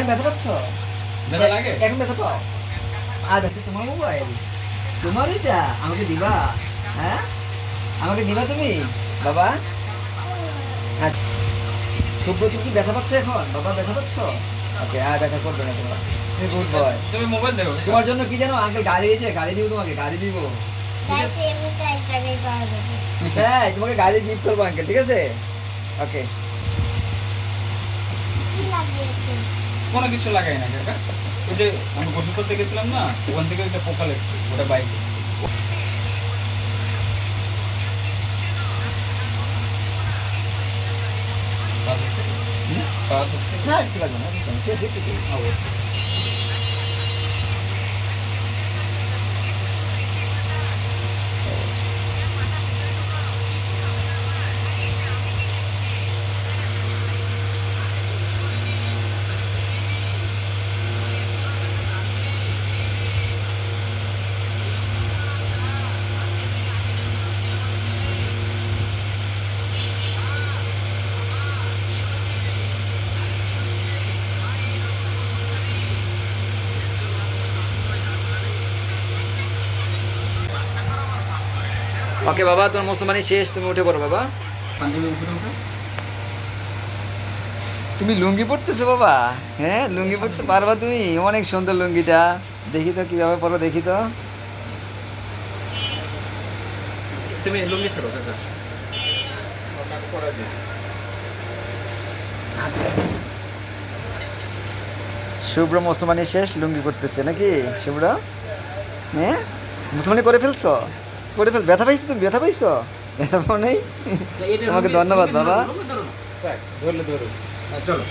ব্যথা পাচ্ছ? ব্যথা লাগে? এখন ব্যথা পাও? আর ব্যথা তোমার মোবাইল? তোমার এটা আমাকে দিবা? হ্যাঁ, আমাকে দিবা তুমি বাবা? আচ্ছা, শুভ্র তুমি কি ব্যথা পাচ্ছ এখন? বাবা ব্যথা পাচ্ছ? ওকে, আর ব্যথা করবে না তোমার। তুমি গুড বয়। তুমি মোবাইল দেখো। তোমার জন্য কি জানো, আঙ্কেল গাড়ি দিয়েছে, গাড়ি দিব তোমাকে, গাড়ি দিব। ঠিক আছে? হ্যাঁ, তোমাকে গাড়ি গিফট করবো আঙ্কেল, ঠিক আছে? ওকে। কোনো কিছু লাগাই না কাকা। ওই যে আমি গোসল করতে গেছিলাম না, ওখান থেকে একটা পোকা লেগেছে, ওটা বাইকে। না কিছু লাগবে না, শেষ একটু কি? ওকে বাবা, তোমার মুসলমানি শেষ, তুমি উঠে পড়ো বাবা। পাঞ্জাবি উপরে উঠে। তুমি লুঙ্গি পরতেছো বাবা? হ্যাঁ, লুঙ্গি পরতে পারবা তুমি? অনেক সুন্দর লুঙ্গিটা, দেখি তো কিভাবে পরো, দেখি তো। তুমি লুঙ্গি ছাড়ো কাকা। আচ্ছা, শুভ্র মুসলমানি শেষ, লুঙ্গি করতেছে নাকি শুভ্র? হ্যাঁ, মুসলমানি করে ফেলছো? করে ফেল, ব্যথা পাইছো তুমি? ব্যথা পাইছো? ব্যথা পাও নেই? তোমাকে ধন্যবাদ বাবা। ধরলে ধরো। চলো।